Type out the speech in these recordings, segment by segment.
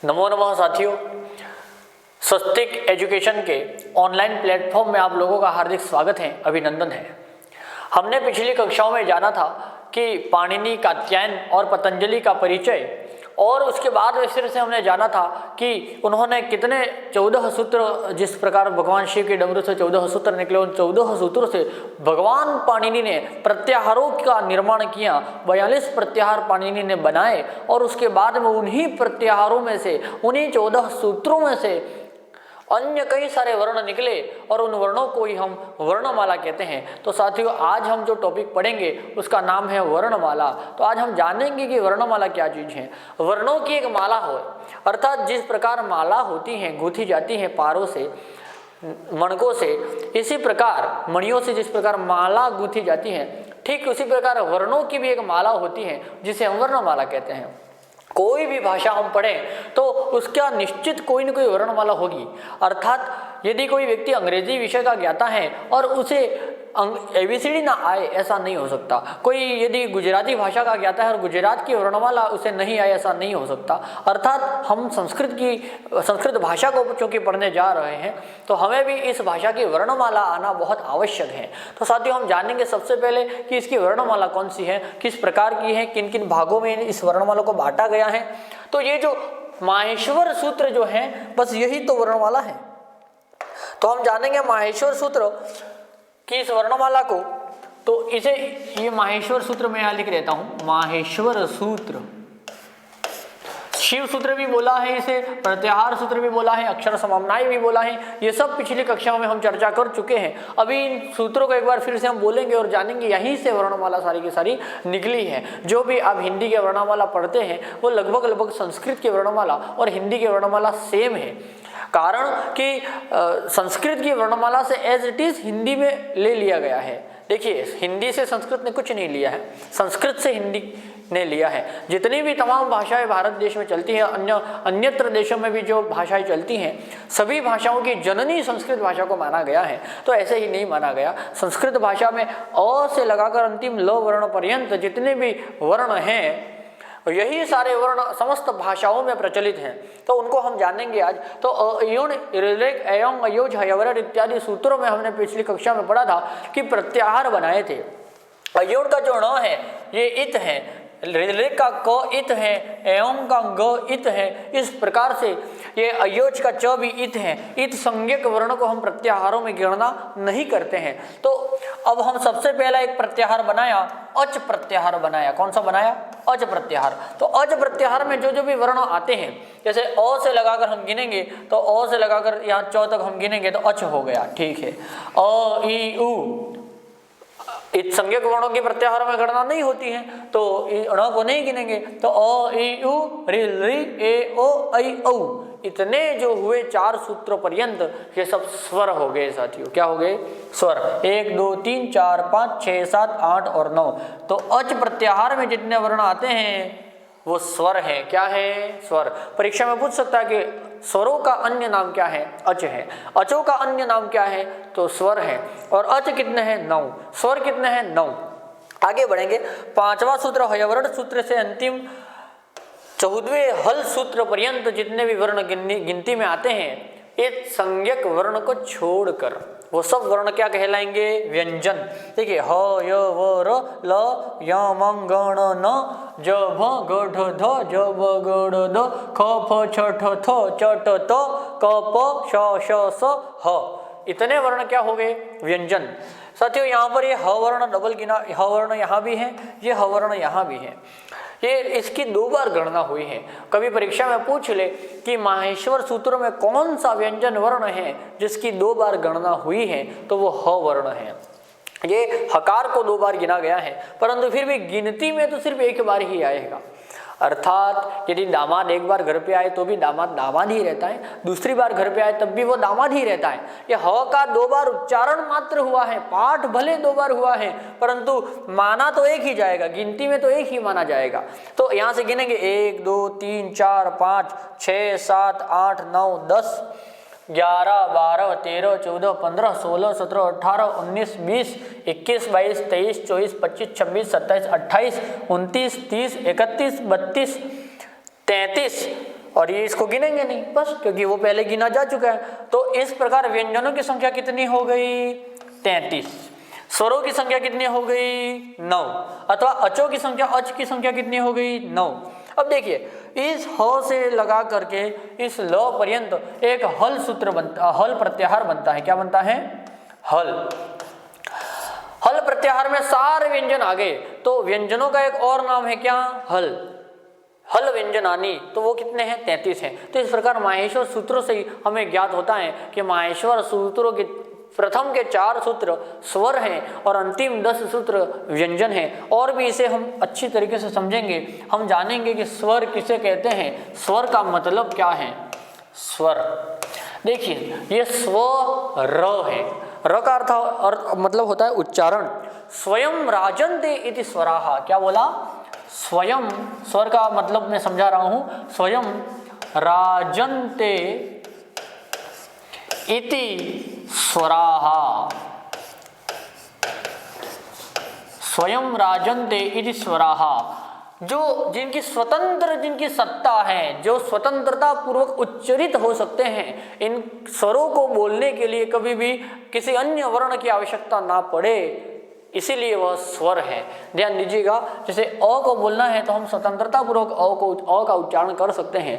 नमो नमः साथियों, स्वस्तिक एजुकेशन के ऑनलाइन प्लेटफॉर्म में आप लोगों का हार्दिक स्वागत है, अभिनंदन है। हमने पिछली कक्षाओं में जाना था कि पाणिनि, कात्यायन और पतंजलि का परिचय, और उसके बाद फिर से हमने जाना था कि उन्होंने कितने 14 सूत्र, जिस प्रकार भगवान शिव के डमरू से 14 सूत्र निकले, उन 14 सूत्रों से भगवान पाणिनि ने प्रत्याहारों का निर्माण किया। 42 प्रत्याहार पाणिनि ने बनाए और उसके बाद में उन्हीं प्रत्याहारों में से, उन्हीं 14 सूत्रों में से अन्य कई सारे वर्ण निकले और उन वर्णों को ही हम वर्णमाला कहते हैं। तो साथियों, आज हम जो टॉपिक पढ़ेंगे उसका नाम है वर्णमाला। तो आज हम जानेंगे कि वर्णमाला क्या चीज़ है। वर्णों की एक माला हो, अर्थात जिस प्रकार माला होती है, गूंथी जाती है पारों से, मणकों से, इसी प्रकार मणियों से जिस प्रकार माला गूंथी जाती है, ठीक उसी प्रकार वर्णों की भी एक माला होती है जिसे हम वर्णमाला कहते हैं। कोई भी भाषा हम पढ़ें तो उसका निश्चित कोई न कोई वर्णमाला होगी। अर्थात यदि कोई व्यक्ति अंग्रेजी विषय का ज्ञाता है और उसे ABCD ना आए, ऐसा नहीं हो सकता। कोई यदि गुजराती भाषा का ज्ञाता है और गुजरात की वर्णमाला उसे नहीं आए, ऐसा नहीं हो सकता। अर्थात हम संस्कृत भाषा को चूँकि पढ़ने जा रहे हैं तो हमें भी इस भाषा की वर्णमाला आना बहुत आवश्यक है। तो साथियों, हम जानेंगे सबसे पहले कि इसकी वर्णमाला कौन सी है, किस प्रकार की है, किन किन भागों में इस वर्णमाला को बांटा गया है। तो ये जो माहेश्वर सूत्र जो है, बस यही तो वर्णमाला है। तो हम जानेंगे माहेश्वर सूत्र कि इस वर्णमाला को, तो इसे, ये माहेश्वर सूत्र मैं यहाँ लिख देता हूं, माहेश्वर सूत्र। शिव सूत्र भी बोला है इसे, प्रत्याहार सूत्र भी बोला है, अक्षर समन्वय भी बोला है। ये सब पिछली कक्षाओं में हम चर्चा कर चुके हैं। अभी इन सूत्रों को एक बार फिर से हम बोलेंगे और जानेंगे, यहीं से वर्णमाला सारी की सारी निकली है। जो भी आप हिंदी के वर्णमाला पढ़ते हैं वो लगभग संस्कृत की वर्णमाला और हिंदी की वर्णमाला सेम है। कारण कि संस्कृत की वर्णमाला से एज इट इज हिंदी में ले लिया गया है। देखिए, हिंदी से संस्कृत ने कुछ नहीं लिया है, संस्कृत से हिंदी ने लिया है। जितनी भी तमाम भाषाएं भारत देश में चलती हैं, अन्यत्र देशों में भी जो भाषाएं चलती हैं, सभी भाषाओं की जननी संस्कृत भाषा को माना गया है। तो ऐसे ही नहीं माना गया। संस्कृत भाषा में अ से लगाकर अंतिम ल वर्ण पर्यंत जितने भी वर्ण हैं, यही सारे वर्ण समस्त भाषाओं में प्रचलित हैं। तो उनको हम जानेंगे आज। तो अयुण, ऋलेख, अयंग, अयोज, हयवरण इत्यादि सूत्रों में हमने पिछली कक्षा में पढ़ा था कि प्रत्याहार बनाए थे। अयुण का जो ण है ये इत है, ऋलेख का क इत है, एवं का ग इत है। इस प्रकार से ये अयोज का च भी इत है। इत संज्ञक वर्ण को हम प्रत्याहारों में गणना नहीं करते हैं। तो अब हम सबसे पहला एक प्रत्याहार बनाया, अच प्रत्याहार बनाया। कौन सा बनाया? अच प्रत्याहार। तो अच प्रत्याहार में जो जो भी वर्ण आते हैं, जैसे अ से लगाकर हम गिनेंगे तो अ से लगाकर यहाँ च तक हम गिनेंगे तो अच हो गया, ठीक है। अ ई उ, इस संज्ञक वर्णों की प्रत्याहारों में गणना नहीं होती है तो ण को नहीं गिनेंगे। तो अ ई उ रि रि ए ओ ऐ औ, इतने जो हुए 4 सूत्रों पर्यंत, ये सब स्वर हो गए साथियों। क्या हो गए? स्वर। 1 2 3 4 5 6 7 8 और 9। तो अच प्रत्याहार में जितने वर्ण आते हैं वो स्वर है। क्या है? स्वर। परीक्षा में पूछ सकता है कि स्वरों का अन्य नाम क्या है? अच है। अचों का अन्य नाम क्या है? तो स्वर है। और अच कितने हैं? 9। स्वर कितने हैं? 9। आगे बढ़ेंगे। 5वां सूत्र हयवरण सूत्र से अंतिम 14वें हल सूत्र पर्यंत जितने भी वर्ण गिनती में आते हैं, इस संज्ञक वर्ण को छोड़कर वो सब वर्ण क्या कहलाएंगे? व्यंजन। देखिए, ह य व र ल य म गण न ज भ ग ढ ध ज ब ग ड़ द ख फ छ ठ थ च ट त क प श श स ह। इतने वर्ण क्या हो गए? व्यंजन। साथियों, यहाँ पर ये ह वर्ण डबल गिना, ह वर्ण यहाँ भी है, ये ह वर्ण यहाँ भी है। ये इसकी 2 बार गणना हुई है। कभी परीक्षा में पूछ ले कि माहेश्वर सूत्रों में कौन सा व्यंजन वर्ण है जिसकी 2 बार गणना हुई है, तो वो ह वर्ण है। ये हकार को 2 बार गिना गया है, परंतु फिर भी गिनती में तो सिर्फ 1 बार ही आएगा। अर्थात यदि दामाद एक बार घर पे आए तो भी दामाद दामाद ही रहता है, दूसरी बार घर पे आए तब भी वो दामाद ही रहता है। ये ह का 2 बार उच्चारण मात्र हुआ है, पाठ भले 2 बार हुआ है, परंतु माना तो एक ही जाएगा, गिनती में तो एक ही माना जाएगा। तो यहाँ से गिनेंगे 1 2 3 4 5 6 7 8 9 10 11 12 13 14 15 16 17 18 19 20 21 22 23 24 25 26 27 28 29 30 31 32 33 और ये इसको गिनेंगे नहीं बस, क्योंकि वो पहले गिना जा चुका है। तो इस प्रकार व्यंजनों की संख्या कितनी हो गई 33, स्वरों की संख्या कितनी हो गई 9, अथवा अचों की संख्या, अच की संख्या कितनी हो गई 9। अब देखिए इस ह से लगा करके इस ल पर्यंत एक हल सूत्र बनता, हल प्रत्याहार बनता है। क्या बनता है? हल। हल प्रत्याहार में सारे व्यंजन आ गए, तो व्यंजनों का एक और नाम है क्या? हल। हल व्यंजनानी, तो वो कितने हैं? 33 हैं। तो इस प्रकार माहेश्वर सूत्रों से ही हमें ज्ञात होता है कि माहेश्वर सूत्रों के प्रथम के 4 सूत्र स्वर हैं और अंतिम 10 सूत्र व्यंजन हैं। और भी इसे हम अच्छी तरीके से समझेंगे, हम जानेंगे कि स्वर किसे कहते हैं, स्वर का मतलब क्या है। स्वर देखिए, ये स्व र है, र का अर्थ और मतलब होता है उच्चारण। स्वयं राजन्ते इति स्वराः, क्या बोला? स्वयं, स्वर का मतलब मैं समझा रहा हूं, स्वयं राजन्ते इति स्वराः, स्वयं राजन्ते इति स्वराः, जो जिनकी स्वतंत्र, जिनकी सत्ता है, जो स्वतंत्रता पूर्वक उच्चरित हो सकते हैं, इन स्वरों को बोलने के लिए कभी भी किसी अन्य वर्ण की आवश्यकता ना पड़े, इसीलिए वह स्वर है। ध्यान दीजिएगा, जैसे अ को बोलना है तो हम स्वतंत्रता पूर्वक अ का उच्चारण कर सकते हैं,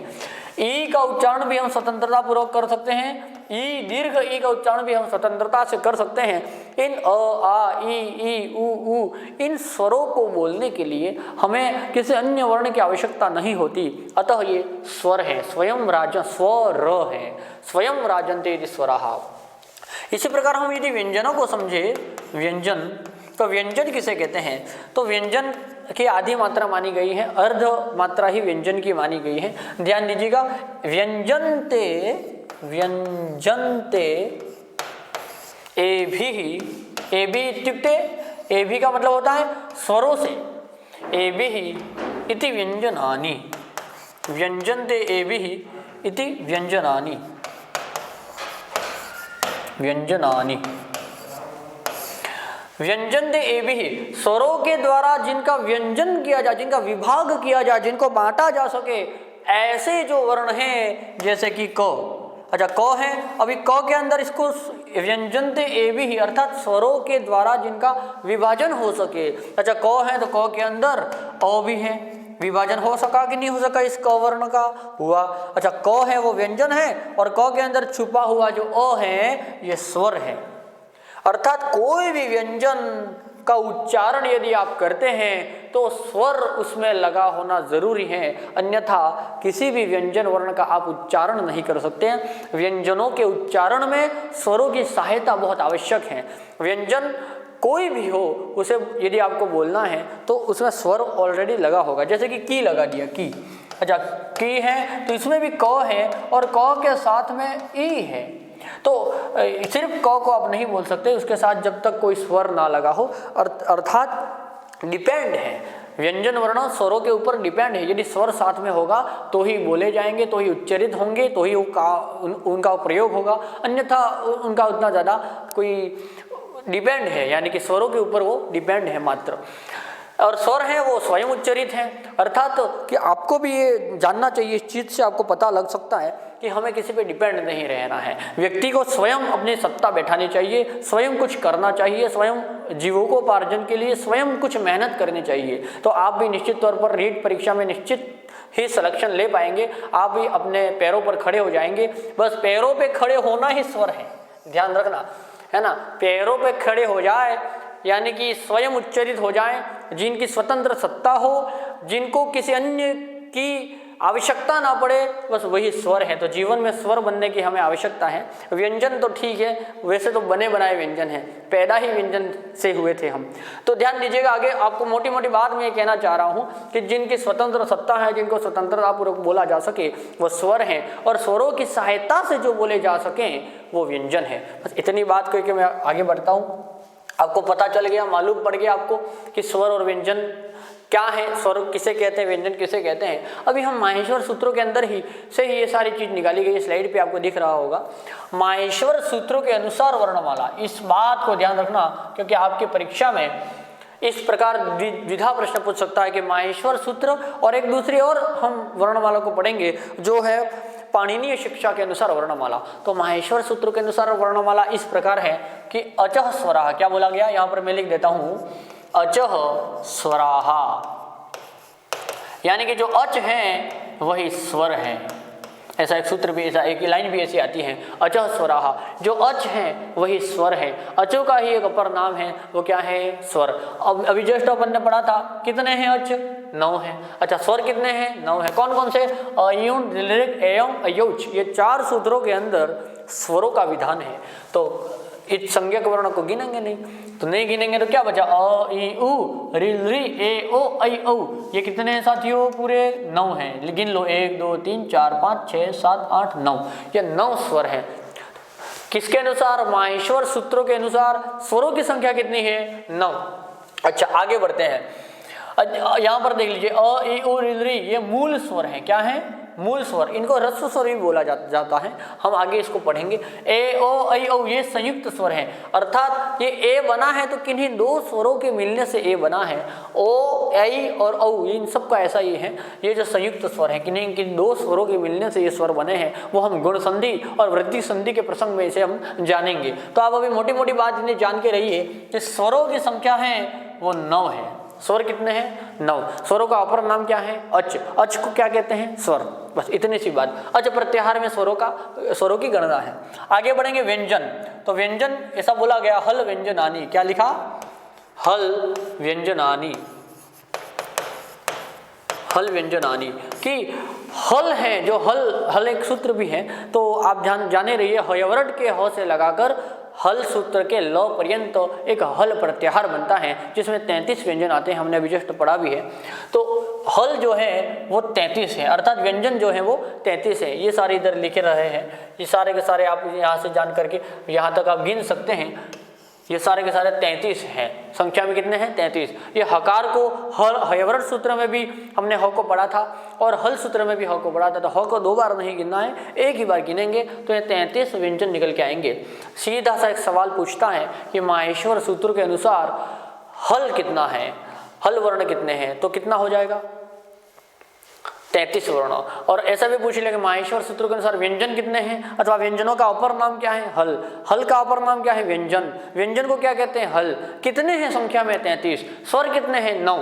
ई का उच्चारण भी हम स्वतंत्रता पूर्वक कर सकते हैं, ई दीर्घ ई का उच्चारण भी हम स्वतंत्रता से कर सकते हैं। इन अ, आ, ई, उ, इन स्वरों को बोलने के लिए हमें किसी अन्य वर्ण की आवश्यकता नहीं होती, अतः ये स्वर है। स्वयं राजन, स्वर है, स्वयं राजन्ते इति स्वराः। इसी प्रकार हम यदि व्यंजनों को समझे, व्यंजन, तो व्यंजन किसे कहते हैं? तो व्यंजन की आधी मात्रा मानी गई है, अर्ध मात्रा ही व्यंजन की मानी गई है। ध्यान दीजिएगा, व्यंजनते, व्यंजनते एभिः, एभि इत्युक्ते, एभि का मतलब होता है स्वरों से, एभिः इति व्यंजनानि, व्यंजनते एभिः इति व्यंजनानि, व्यंजनानि, व्यंजनते एभिः, स्वरों के द्वारा जिनका व्यंजन किया जाए, जिनका विभाग किया जाए, जिनको बांटा जा सके, ऐसे जो वर्ण हैं, जैसे कि क। अच्छा, क है, अभी क के अंदर इसको व्यंजनते एभिः अर्थात स्वरों के द्वारा जिनका विभाजन हो सके। अच्छा, क है तो क के अंदर अ भी है, विभाजन हो सका कि नहीं हो सका इस क वर्ण का? हुआ। अच्छा, क है वो व्यंजन है और क के अंदर छुपा हुआ जो अ है ये स्वर है। अर्थात कोई भी व्यंजन का उच्चारण यदि आप करते हैं तो स्वर उसमें लगा होना जरूरी है, अन्यथा किसी भी व्यंजन वर्ण का आप उच्चारण नहीं कर सकते हैं। व्यंजनों के उच्चारण में स्वरों की सहायता बहुत आवश्यक है। व्यंजन कोई भी हो, उसे यदि आपको बोलना है तो उसमें स्वर ऑलरेडी लगा होगा, जैसे कि की लगा दिया, की। अच्छा, की है तो इसमें भी क है और क के साथ में ई है, तो सिर्फ क को आप नहीं बोल सकते उसके साथ जब तक कोई स्वर ना लगा हो। अर्थात डिपेंड है, व्यंजन वर्ण स्वरों के ऊपर डिपेंड है। यदि स्वर साथ में होगा तो ही बोले जाएंगे, तो ही उच्चरित होंगे, तो ही उनका प्रयोग होगा, अन्यथा उनका उतना ज़्यादा कोई डिपेंड है, यानी कि स्वरों के ऊपर वो डिपेंड है मात्र। और स्वर है वो स्वयं उच्चरित है, अर्थात कि आपको भी ये जानना चाहिए, इस चीज़ से आपको पता लग सकता है कि हमें किसी पे डिपेंड नहीं रहना है। व्यक्ति को स्वयं अपनी सत्ता बैठानी चाहिए, स्वयं कुछ करना चाहिए, स्वयं जीविकोपार्जन के लिए स्वयं कुछ मेहनत करनी चाहिए। तो आप भी निश्चित तौर पर रीट परीक्षा में निश्चित ही सिलेक्शन ले पाएंगे, आप भी अपने पैरों पर खड़े हो जाएंगे। बस पैरों पे खड़े होना ही स्वर है, ध्यान रखना, है ना। पैरों पे खड़े हो जाए यानी कि स्वयं उच्चरित हो जाए, जिनकी स्वतंत्र सत्ता हो, जिनको किसी अन्य की आवश्यकता ना पड़े, बस वही स्वर है। तो जीवन में स्वर बनने की हमें आवश्यकता है। व्यंजन तो ठीक है, वैसे तो बने बनाए व्यंजन हैं, पैदा ही व्यंजन से हुए थे हम। तो ध्यान दीजिएगा, आगे आपको मोटी मोटी बात मैं ये कहना चाह रहा हूँ कि जिनकी स्वतंत्र सत्ता है, जिनको स्वतंत्रतापूर्वक बोला जा सके, वो स्वर हैं, और स्वरों की सहायता से जो बोले जा सकें वो व्यंजन है। बस इतनी बात करके मैं आगे बढ़ता हूँ। आपको पता चल गया, मालूम पड़ गया आपको कि स्वर और व्यंजन क्या है, स्वर किसे कहते हैं, व्यंजन किसे कहते हैं। अभी हम माहेश्वर सूत्रों के अंदर ही से ये सारी चीज निकाली गई, स्लाइड पे आपको दिख रहा होगा। माहेश्वर सूत्रों के अनुसार वर्णमाला, इस बात को ध्यान रखना क्योंकि आपकी परीक्षा में इस प्रकार द्विधा प्रश्न पूछ सकता है कि माहेश्वर सूत्र और एक दूसरी और हम वर्णमाला को पढ़ेंगे जो है पाणिनीय शिक्षा के अनुसार वर्णमाला। तो माहेश्वर सूत्र के अनुसार वर्णमाला इस प्रकार है कि अचः स्वराः, क्या बोला गया यहाँ पर मैं लिख देता हूं, अचः स्वराः, यानी कि जो अच है वही स्वर है। ऐसा एक सूत्र भी, ऐसा एक लाइन भी ऐसी आती है, अचः स्वराः, जो अच है वही स्वर है। अचों का ही एक अपर नाम है, वो क्या है, स्वर। अब अभी जस्ट अपन ने पढ़ा था कितने हैं अच, 9 है। अच्छा स्वर कितने हैं, 9 है। कौन कौन से, अयुण, दीर्घ, एयम, अयौच, ये 4 सूत्रों के अंदर स्वरों का विधान है। तो इस संज्ञक वर्ण को गिनेंगे नहीं, तो नहीं गिनेंगे तो क्या बचा, अ ई उ ऋ ऋ ए ओ ऐ औ, ये कितने हैं साथियों, पूरे 9 हैं। गिन लो, 1 2 3 4 5 6 7 8 9, ये 9 स्वर हैं। किसके अनुसार, माहेश्वर सूत्रों के अनुसार स्वरों की संख्या कितनी है, 9। अच्छा आगे बढ़ते हैं, यहाँ पर देख लीजिए, अ ई उ ऋ ऋ, ये मूल स्वर है, क्या है, मूल स्वर। इनको ह्रस्व स्वर भी बोला जाता है, हम आगे इसको पढ़ेंगे। ए ओ ऐ औ ये संयुक्त स्वर है, अर्थात ये ए बना है तो किन्हीं 2 स्वरों के मिलने से ए बना है। ओ, ऐ और औ, इन सब का ऐसा ही है, ये जो संयुक्त स्वर है, किन्हीं 2 स्वरों के मिलने से ये स्वर बने हैं, वो हम गुण संधि और वृद्धि संधि के प्रसंग में इसे हम जानेंगे। तो आप अभी मोटी मोटी बात इन्हें जान के रहिए कि स्वरों की संख्या है वो 9 है। स्वर कितने हैं, 9। स्वरों का अपर नाम क्या है, अच। अच को क्या कहते हैं, स्वर। बस इतनी सी बात। अच प्रत्याहार में स्वरों की गणना है। आगे बढ़ेंगे, व्यंजन। तो व्यंजन ऐसा बोला गया, हल व्यंजनानि, क्या लिखा, हल व्यंजनानि, हल व्यंजनानि, कि हल है, जो हल एक सूत्र भी है, तो आप जाने रहिए, हयवरट के ह से लगाकर हल सूत्र के ल पर्यंत एक हल प्रत्याहार बनता है, जिसमें 33 व्यंजन आते हैं, हमने अभी जस्ट पढ़ा भी है। तो हल जो है वो 33 है, अर्थात व्यंजन जो है वो 33 है। ये सारे इधर लिखे रहे हैं, ये सारे के सारे आप यहाँ से जान करके यहाँ तक आप गिन सकते हैं। ये सारे के सारे 33 हैं, संख्या में कितने हैं, 33। ये हकार को हयवरट सूत्र में भी हमने ह को पढ़ा था और हल सूत्र में भी ह को पढ़ा था। तो ह को 2 बार नहीं गिनना है, एक ही बार गिनेंगे तो ये 33 व्यंजन निकल के आएंगे। सीधा सा एक सवाल पूछता है कि माहेश्वर सूत्र के अनुसार हल कितना है, हल वर्ण कितने हैं, तो कितना हो जाएगा, 33 वर्ण। और ऐसा भी पूछ लेंगे माहेश्वर सूत्र के अनुसार व्यंजन कितने हैं, अथवा व्यंजनों का अपर नाम क्या है, हल। हल का अपर नाम क्या है, व्यंजन। व्यंजन को क्या कहते हैं, हल। कितने हैं संख्या में, 33। स्वर कितने हैं, 9।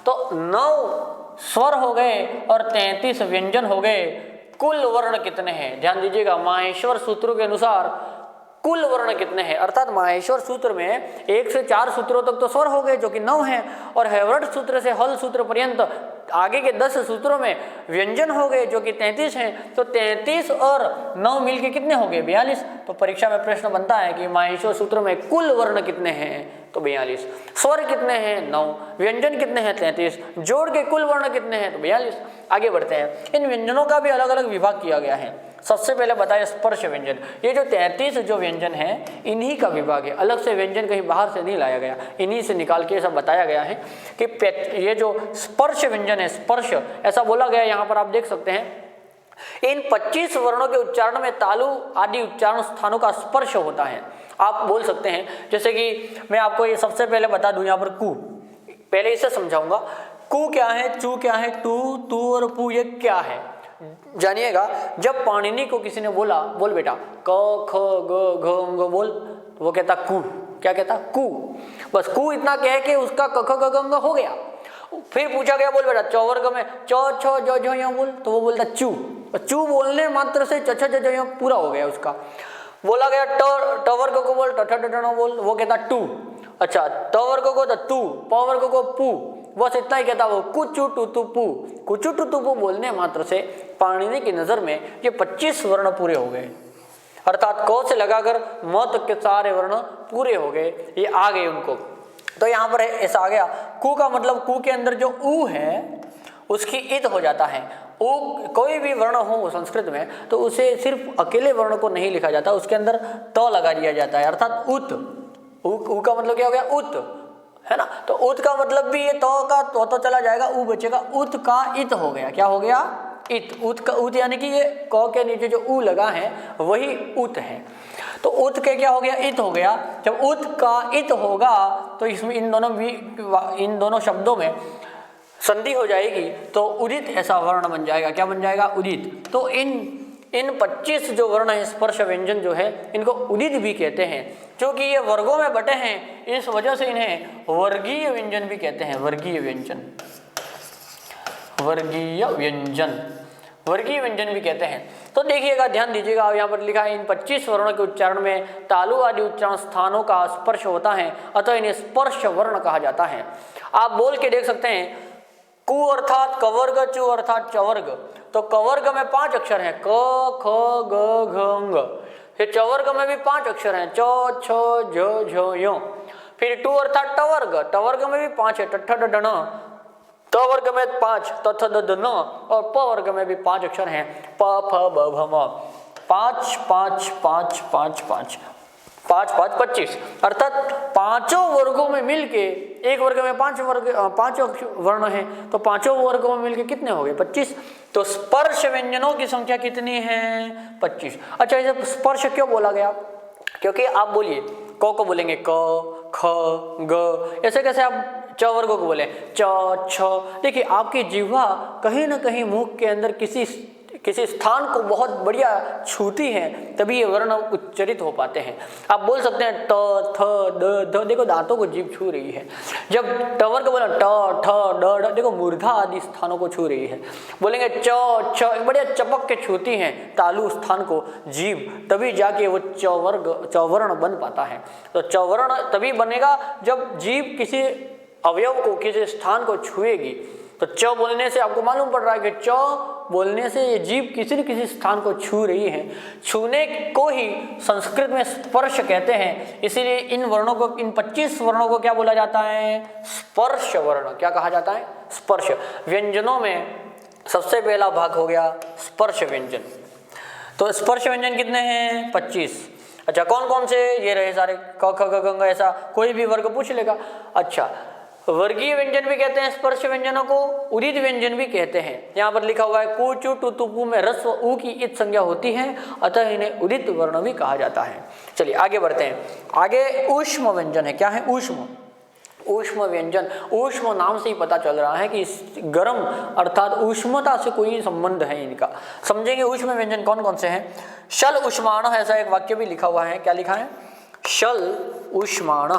तो 9 स्वर हो गए और 33 व्यंजन हो गए। कुल वर्ण कितने हैं, ध्यान दीजिएगा, माहेश्वर सूत्रों के अनुसार कुल वर्ण कितने हैं, अर्थात माहेश्वर सूत्र में 1 से 4 सूत्रों तक तो स्वर हो गए जो कि 9 हैं, और हयवरट सूत्र से हल सूत्र पर्यंत आगे के 10 सूत्रों में व्यंजन हो गए जो कि 33 हैं। तो 33 और 9 मिलके कितने हो गए, 42। तो परीक्षा में प्रश्न बनता है कि माहेश्वर सूत्र में कुल वर्ण कितने हैं, तो 42। स्वर कितने हैं, 9। व्यंजन कितने हैं, 33। जोड़ के कुल वर्ण कितने हैं, तो 42। आगे बढ़ते हैं, इन व्यंजनों का भी अलग अलग विभाग किया गया है। सबसे पहले बताया स्पर्श व्यंजन। ये जो 33 जो व्यंजन है इन्हीं का विभाग है, अलग से व्यंजन कहीं बाहर से नहीं लाया गया, इन्हीं से निकाल के सब बताया गया है कि ये जो स्पर्श व्यंजन है, स्पर्श ऐसा बोला गया, यहाँ पर आप देख सकते हैं इन 25 वर्णों के उच्चारण में तालु आदि उच्चारण स्थानों का स्पर्श होता है। आप बोल सकते हैं, जैसे कि मैं आपको ये सबसे पहले बता दूं, यहाँ पर कु, पहले इसे समझाऊंगा। कु क्या है, चू क्या है, टू, तू और पू ये क्या है, जानिएगा। जब पाणिनि को किसी ने बोला, बोल बेटा क ख ग घ ङ बोल, तो वो कहता कु, क्या कहता, कु। बस कु इतना कह के उसका क ख ग घ ङ हो गया। फिर पूछा गया, बोल बेटा चौवर्ग में च छ ज झ य बोल, तो वो बोलता चू। चू बोलने मात्र से च छ ज झ य पूरा हो गया उसका। बोला गया ट वर्ग को बोल, ट ठ ड ढ बोल, वो कहता टू। अच्छा त वर्ग को तो तू, प वर्ग को पू, बस इतना ही कहता वो, कुचु टू तू पू। कुचु टू तू पू बोलने मात्र से पाणिनि की नजर में ये 25 वर्ण पूरे हो गए, अर्थात क से लगाकर म तक के सारे वर्ण पूरे हो गए, ये आ गए उनको। तो यहाँ पर ऐसा आ गया, कु का मतलब कु के अंदर जो ऊ है उसकी इत हो जाता है। ऊ कोई भी वर्ण हो संस्कृत में तो उसे सिर्फ अकेले वर्ण को नहीं लिखा जाता, उसके अंदर त लगा दिया जाता है, अर्थात उत। ऊ का मतलब क्या हो गया, उत, है ना। तो उत का मतलब भी ये तो का तो चला जाएगा, ऊ बचेगा, उत का इत हो गया, क्या हो गया, इत। उत का उत यानी कि ये क के नीचे जो ऊ लगा है वही उत है। तो उत के क्या हो गया, इत हो गया। जब उत का इत होगा तो इसमें इन दोनों शब्दों में संधि हो जाएगी तो उदित ऐसा वर्ण बन जाएगा। क्या बन जाएगा, उदित। तो इन 25 जो वर्ण है स्पर्श व्यंजन जो है इनको उदित भी कहते हैं। क्योंकि ये वर्गों में बटे हैं इस वजह से इन्हें वर्गीय व्यंजन भी कहते हैं। वर्गीय व्यंजन, वर्गीय व्यंजन, वर्गीय व्यंजन भी कहते हैं। तो देखिएगा, ध्यान दीजिएगा, यहाँ पर लिखा है इन 25 वर्णों के उच्चारण में तालु आदि उच्चारण स्थानों का स्पर्श होता है, अतः इन्हें स्पर्श वर्ण कहा जाता है। आप बोल के देख सकते हैं, कु अर्थात कवर्ग, चु अर्थात चवर्ग। तो कवर्ग में 5 अक्षर हैं, क ख ग घ ङ। फिर चवर्ग में भी 5 अक्षर हैं, च छ झ झ य। फिर टू अर्थात टवर्ग, टवर्ग में भी 5 है, ट ठ ड ण। त वर्ग में 5, त थ द द न। और प वर्ग में भी 5 अक्षर हैं, प फ ब भ म। 5 5 5 5 5 5 5 25। अर्थात पांचों वर्गों में मिलके, एक वर्ग में 5 वर्ण हैं, तो पांचों वर्गों में मिलके कितने हो गए, 25। तो स्पर्श व्यंजनों की संख्या कितनी है, 25। अच्छा, इसे स्पर्श क्यों बोला गया, क्योंकि आप बोलिए क को बोलेंगे क ख ग, ऐसे कैसे आप च वर्ग को बोले च छ। देखिए, आपकी जिह्वा कहीं ना कहीं मुख के अंदर किसी स्थान को बहुत बढ़िया छूती है, तभी ये वर्ण उच्चरित हो पाते हैं। आप बोल सकते हैं ट थ द ध, देखो दांतों को जीभ छू रही है। जब ट वर्ग बोला ट ठ ड ढ, देखो मूर्धा आदि स्थानों को छू रही है। बोलेंगे च छ, बढ़िया चपक के छूती हैं तालु स्थान को जीभ, तभी जाके वो चवर्ण बन पाता है। तो चवर्ण तभी बनेगा जब जीभ किसी अवयव को, किसी स्थान को छुएगी। तो च बोलने से आपको मालूम पड़ रहा है कि च बोलने से ये जीभ किसी न किसी स्थान को छू रही है। छूने को ही संस्कृत में स्पर्श कहते हैं। इसीलिए इन वर्णों को, इन 25 वर्णों को क्या बोला जाता है, स्पर्श वर्ण। क्या कहा जाता है, स्पर्श। व्यंजनों में सबसे पहला भाग हो गया स्पर्श व्यंजन। तो स्पर्श व्यंजन कितने हैं, 25। अच्छा, कौन कौन से, ये रहे सारे, क ख ग घ, ऐसा कोई भी वर्ग पूछ लेगा। अच्छा, वर्गीय व्यंजन भी कहते हैं स्पर्श व्यंजनों को, उदित व्यंजन भी कहते हैं। यहाँ पर लिखा हुआ है कु चु टु तु पु में ह्रस्व उ की इत संज्ञा होती है, अतः इन्हें उदित वर्ण भी कहा जाता है। चलिए आगे बढ़ते हैं। आगे ऊष्म व्यंजन है। क्या है, ऊष्म। ऊष्म व्यंजन, ऊष्म नाम से ही पता चल रहा है कि गर्म अर्थात ऊष्मता से कोई संबंध है इनका। समझेंगे ऊष्म व्यंजन कौन कौन से हैं। शल ऊष्माण, ऐसा एक वाक्य भी लिखा हुआ है। क्या लिखा है, शल ऊष्माण,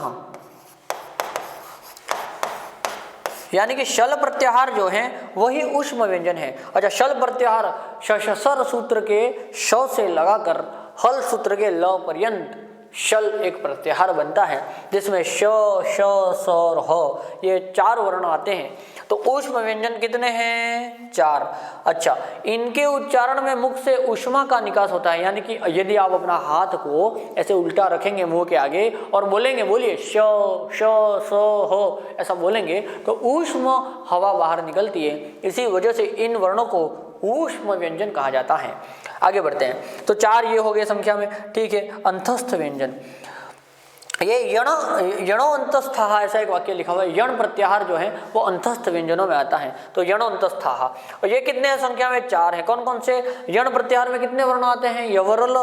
यानी कि शल प्रत्याहार जो है वही ऊष्म व्यंजन है। अच्छा, शल प्रत्याहार शशसर सूत्र के श से लगाकर हल सूत्र के ल पर्यंत शल एक प्रत्याहार बनता है, जिसमें श श स और ह ये 4 वर्ण आते हैं। तो ऊष्म व्यंजन कितने हैं, 4। अच्छा, इनके उच्चारण में मुख से ऊष्मा का निकास होता है, यानी कि यदि आप अपना हाथ को ऐसे उल्टा रखेंगे मुंह के आगे और बोलेंगे, बोलिए श श स ह, ऐसा बोलेंगे तो ऊष्म हवा बाहर निकलती है। इसी वजह से इन वर्णों को ऊष्म व्यंजन कहा जाता है। आगे बढ़ते हैं। तो 4 ये हो गए संख्या में, ठीक है। अंतस्थ व्यंजन, ये यणो अंतस्थाः, ऐसा एक वाक्य लिखा हुआ है। यण प्रत्याहार जो है वो अंतस्थ व्यंजनों में आता है। तो यणो अंतस्थाः, और ये कितने हैं संख्या में, 4 है। कौन कौन से, यण प्रत्याहार में कितने वर्ण आते हैं, यवरल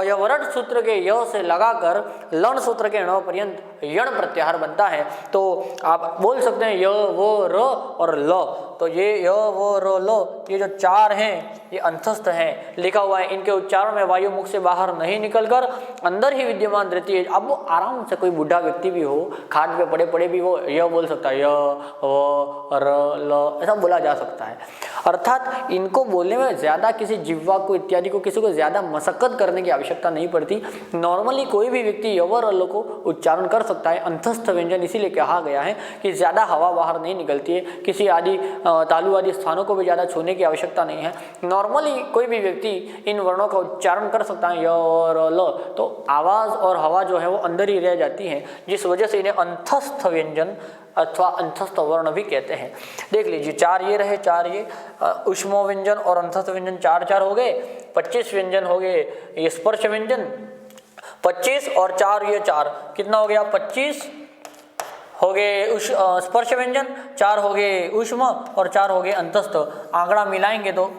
यवरट सूत्र के य से लगाकर लन सूत्र के ण पर्यंत यण प्रत्याहार बनता है। तो आप बोल सकते हैं य वो र और ल। तो ये य वो र ल, ये जो 4 हैं ये अंतस्थ हैं, लिखा हुआ है। इनके उच्चारण में वायु मुख से बाहर नहीं निकलकर अंदर ही विद्यमान रहती है। अब वो आराम से कोई बूढ़ा व्यक्ति भी हो, खाट पे पड़े पड़े भी वो य बोल सकता है, य व र ल, ऐसा बोला जा सकता है। अर्थात इनको बोलने में ज़्यादा किसी जिह्वा को इत्यादि को किसी को ज़्यादा मशक्कत करने की आवश्यकता नहीं पड़ती। नॉर्मली कोई भी व्यक्ति य व र ल को उच्चारण कर सकता है। अंतस्थ व्यंजन इसीलिए कहा गया है कि ज़्यादा हवा बाहर नहीं निकलती है, किसी आदि तालु आदि स्थानों को भी ज़्यादा छूने की आवश्यकता नहीं है। नॉर्मली कोई भी व्यक्ति इन वर्णों का उच्चारण कर सकता है, य र ल, तो आवाज़ और हवा जो है वो अंदर ही रह जाती है, जिस वजह से इन्हें अंतस्थ व्यंजन अथवा अंतस्थ वर्ण भी कहते हैं। देख लीजिए, 4 ये रहे, 4 ये ऊष्म व्यंजन और अंतस्थ व्यंजन 4 हो गए। 25 व्यंजन हो गए ये स्पर्श व्यंजन, 25 और 4 ये 4, कितना हो गया, 25 हो गए स्पर्श व्यंजन, 4 हो गए ऊष्म और 4 हो गए अंतस्थ। आंकड़ा मिलाएंगे तो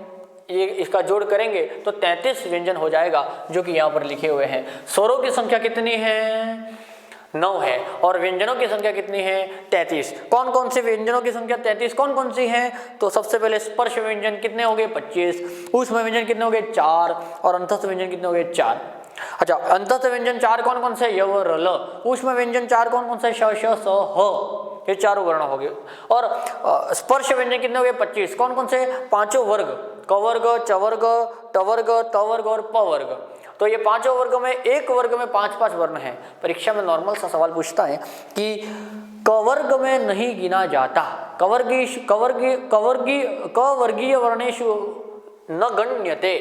ये इसका जोड़ करेंगे तो 33 व्यंजन हो जाएगा, जो कि यहाँ पर लिखे हुए हैं। स्वरों की संख्या कितनी है? 9 है। और व्यंजनों की संख्या कितनी है? 33। कौन कौन से व्यंजनों की संख्या 33 कौन कौन सी है? तो सबसे पहले स्पर्श व्यंजन कितने हो गए? 25। ऊष्म व्यंजन कितने हो गए? 4। और अंतस्थ व्यंजन कितने हो गए? 4। अच्छा, अंतस्थ व्यंजन 4 कौन कौन से? य व र ल। ऊष्म व्यंजन 4 कौन कौन से? श श स ह। ये चारों वर्ण हो गए। और स्पर्श व्यंजन कितने हो गए? 25। कौन कौन से? पांचों वर्ग, क वर्ग, च वर्ग, ट वर्ग, त वर्ग और प वर्ग। तो ये पांचों वर्ग में, एक वर्ग में 5-5 वर्ण है। परीक्षा में नॉर्मल सा सवाल पूछता है कि क वर्ग में नहीं गिना जाता, कवर्गीय वर्णेषु न गण्यते,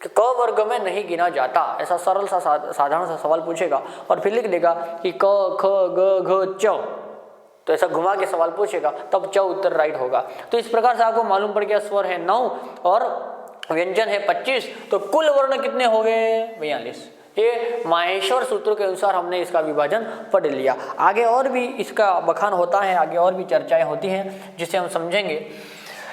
क वर्ग में नहीं गिना जाता, ऐसा सरल सा साधारण सा सवाल पूछेगा और फिर लिख देगा कि क ख ग घ च, तो ऐसा घुमा के सवाल पूछेगा, तब च उत्तर राइट होगा। तो इस प्रकार से आपको मालूम पड़ गया स्वर है 9 और व्यंजन है 25, तो कुल वर्ण कितने हो गए? 42। ये माहेश्वर सूत्र के अनुसार हमने इसका विभाजन पढ़ लिया। आगे और भी इसका बखान होता है, आगे और भी चर्चाएं होती हैं जिसे हम समझेंगे।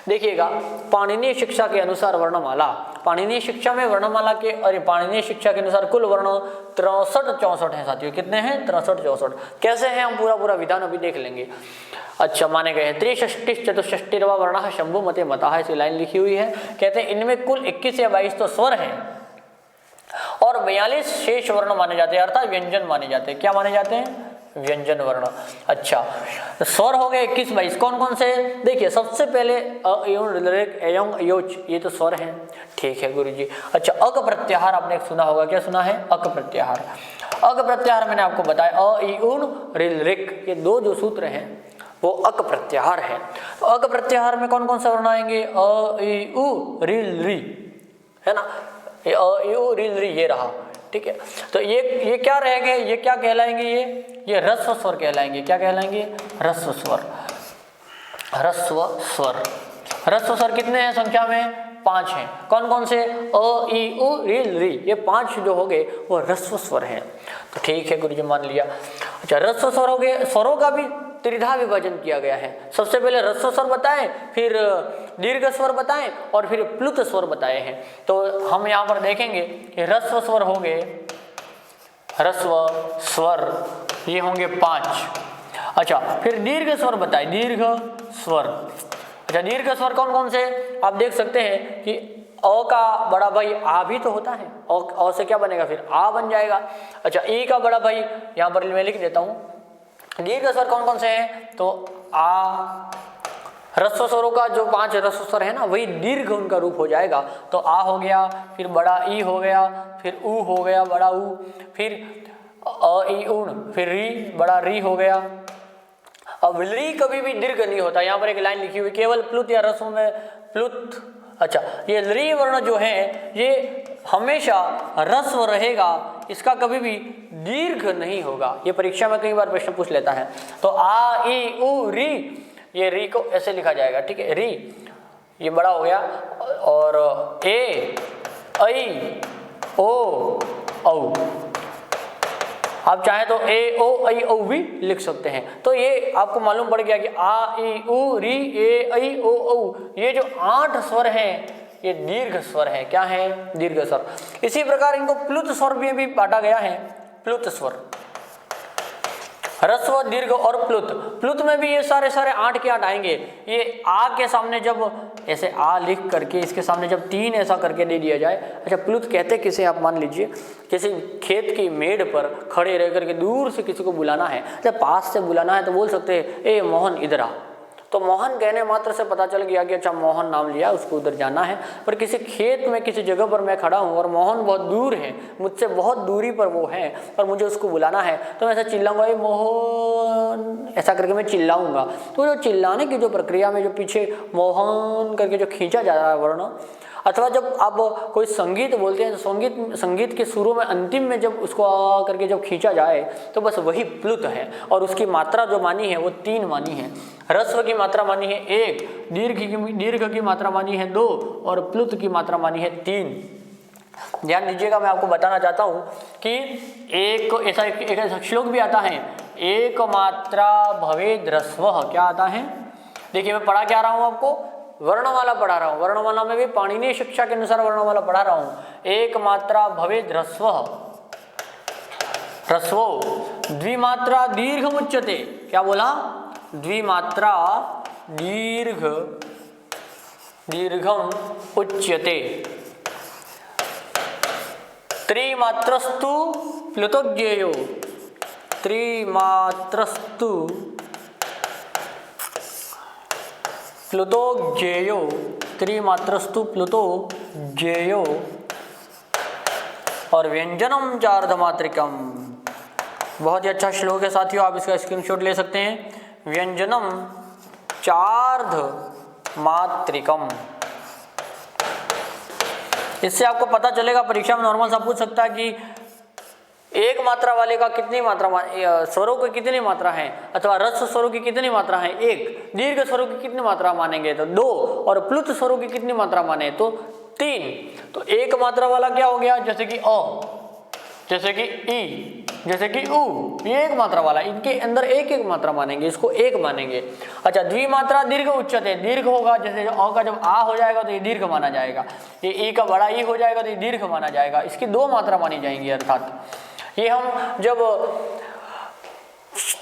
देखिएगा, पाणिनीय शिक्षा के अनुसार वर्णमाला, पाणिनीय शिक्षा में वर्णमाला के, अरे पाणिनीय शिक्षा के अनुसार कुल वर्ण 63-64 है साथियों। कितने हैं? 63-64। कैसे हैं हम पूरा विधान अभी देख लेंगे। अच्छा, माने गए हैं त्रिषष्टि चतुष्षष्टिर्वा वर्णः शंभु मते मतः, ऐसी लाइन लिखी हुई है। कहते हैं इनमें कुल 21 या 22 तो स्वर हैं और 42 शेष वर्ण माने जाते हैं, अर्थात व्यंजन माने जाते हैं। क्या माने जाते हैं? व्यंजन वर्ण। अच्छा, स्वर हो गए 21-22। कौन कौन से? देखिए, सबसे पहले अ, एयं, योच, ये तो स्वर हैं। ठीक है गुरुजी। अच्छा, अक प्रत्याहार आपने सुना होगा। क्या सुना है? अक प्रत्याहार। अक प्रत्याहार मैंने आपको बताया, अ इ उन रिल रिक, ये दो जो सूत्र हैं वो अक प्रत्याहार है। तो अक प्रत्याहार में कौन कौन से वर्ण आएंगे? अ इ उ रिल री, है ना? ये अ इ उ रिल री ये रहा। ठीक है, तो ये क्या रहेंगे? ये क्या कहलाएंगे? ये ह्रस्व स्वर कहलाएंगे। क्या कहलाएंगे? ह्रस्व स्वर। ह्रस्व स्वर। ह्रस्व स्वर कितने हैं संख्या में? 5 हैं। कौन कौन से? अ इ उ रिल री, ये 5 जो हो गए वो ह्रस्व स्वर हैं। तो ठीक है गुरुजी, मान लिया। अच्छा, ह्रस्व स्वर हो गए। स्वरों का भी त्रिधा विभाजन किया गया है। सबसे पहले ह्रस्व स्वर बताएं, फिर दीर्घ स्वर बताएं और फिर प्लुत स्वर बताए हैं। तो हम यहाँ पर देखेंगे कि ह्रस्व स्वर हो गए, ह्रस्व स्वर ये होंगे 5। अच्छा, फिर दीर्घ स्वर बताए, दीर्घ स्वर। अच्छा, दीर्घ स्वर कौन कौन से? आप देख सकते हैं कि अ का बड़ा भाई आ भी तो होता है, अ से क्या बनेगा? फिर आ बन जाएगा। अच्छा, ई का बड़ा भाई यहाँ पर मैं लिख देता हूँ। दीर्घ स्वर कौन कौन से हैं? तो आ, ह्रस्व स्वरों का जो 5 ह्रस्व स्वर है ना, वही दीर्घ उनका रूप हो जाएगा। तो आ हो गया, फिर बड़ा ई हो गया, फिर ऊ हो गया, बड़ा ऊ, फिर अ ई उण, फिर री, बड़ा री हो गया। अब री कभी भी दीर्घ नहीं होता। यहाँ पर एक लाइन लिखी हुई, केवल प्लुत या ह्रस्व में प्लुत। अच्छा, ये री वर्ण जो है ये हमेशा ह्रस्व रहेगा, इसका कभी भी दीर्घ नहीं होगा। ये परीक्षा में कई बार प्रश्न पूछ लेता है। तो आ ई उ री, ये री को ऐसे लिखा जाएगा। ठीक है, री ये बड़ा हो गया, और ए ऐ ओ औ, आप चाहें तो ए ओ ऐ औ भी लिख सकते हैं। तो ये आपको मालूम पड़ गया कि आ ई उ री ए ऐ ओ औ, ये जो 8 स्वर हैं ये दीर्घ स्वर है। क्या है? दीर्घ स्वर। इसी प्रकार इनको प्लुत स्वर में भी बांटा गया है। प्लुत स्वर, ह्रस्व, दीर्घ और प्लुत। प्लुत में भी ये सारे 8 के 8 आएंगे। ये आ के सामने जब ऐसे आ लिख करके इसके सामने जब 3 ऐसा करके दे दिया जाए। अच्छा, प्लुत कहते किसे? आप मान लीजिए किसी खेत की मेड़ पर खड़े रह करके दूर से किसी को बुलाना है, जब पास से बुलाना है तो बोल सकते हैं ए मोहन इधर आ। तो मोहन कहने मात्र से पता चल गया कि अच्छा मोहन नाम लिया, उसको उधर जाना है। पर किसी खेत में किसी जगह पर मैं खड़ा हूँ और मोहन बहुत दूर है, मुझसे बहुत दूरी पर वो है और मुझे उसको बुलाना है, तो मैं ऐसा चिल्लाऊंगा ए मोहन, ऐसा करके मैं चिल्लाऊंगा। तो जो चिल्लाने की जो प्रक्रिया में जो पीछे मोहन करके जो खींचा जा रहा है वर्ण, अथवा जब आप कोई संगीत बोलते हैं तो संगीत के सुरों में अंतिम में जब उसको आ करके जब खींचा जाए तो बस वही प्लुत है। और उसकी मात्रा जो मानी है वो 3 मानी है। ह्रस्व की मात्रा मानी है 1, दीर्घ की मात्रा मानी है 2 और प्लुत की मात्रा मानी है 3। ध्यान दीजिएगा, मैं आपको बताना चाहता हूँ कि एक ऐसा श्लोक भी आता है, एक मात्रा भवेद ह्रस्वः। क्या आता है? देखिए मैं पढ़ा क्या रहा हूँ आपको, वर्णमाला पढ़ा रहा हूँ, वर्णमाला में भी पाणिनीय शिक्षा के अनुसार वर्णमाला पढ़ा रहा हूँ। एक मात्रा भवेद ह्रस्वः, ह्रस्वो द्विमात्रा दीर्घम उच्यते। क्या बोला? द्विमात्रा दीर्घम उच्यते। त्रिमात्रस्तु प्लुतोज्ञेयो, त्रिमात्रस्तु प्लुतोज्ञेयो, त्रिमात्रस्तु प्लुतोज्ञेयो और व्यंजनम चार्धमात्रिकम। बहुत ही अच्छा श्लोक है साथियों, आप इसका स्क्रीनशॉट ले सकते हैं। व्यंजनम चार्धमात्रिकम, इससे आपको पता चलेगा, परीक्षा में नॉर्मल सा पूछ सकता है कि एक मात्रा वाले का कितनी मात्रा, स्वरों की कितनी मात्रा है, अथवा रस स्वरों की कितनी मात्रा है, एक। दीर्घ स्वरों की कितनी मात्रा मानेंगे तो 2, और प्लुत स्वरों की कितनी मात्रा माने तो 3। तो एक मात्रा वाला क्या हो गया? जैसे कि अ, जैसे कि ई, जैसे कि उ, ये एक मात्रा वाला, इनके अंदर एक एक मात्रा मानेंगे, इसको एक मानेंगे। अच्छा, द्विमात्रा दीर्घ उच्चते, दीर्घ होगा, जैसे अ का जब आ हो जाएगा तो ये दीर्घ माना जाएगा, ये ई का बड़ा ई हो जाएगा तो ये दीर्घ माना जाएगा, इसकी 2 मात्रा मानी जाएंगी। अर्थात ये हम जब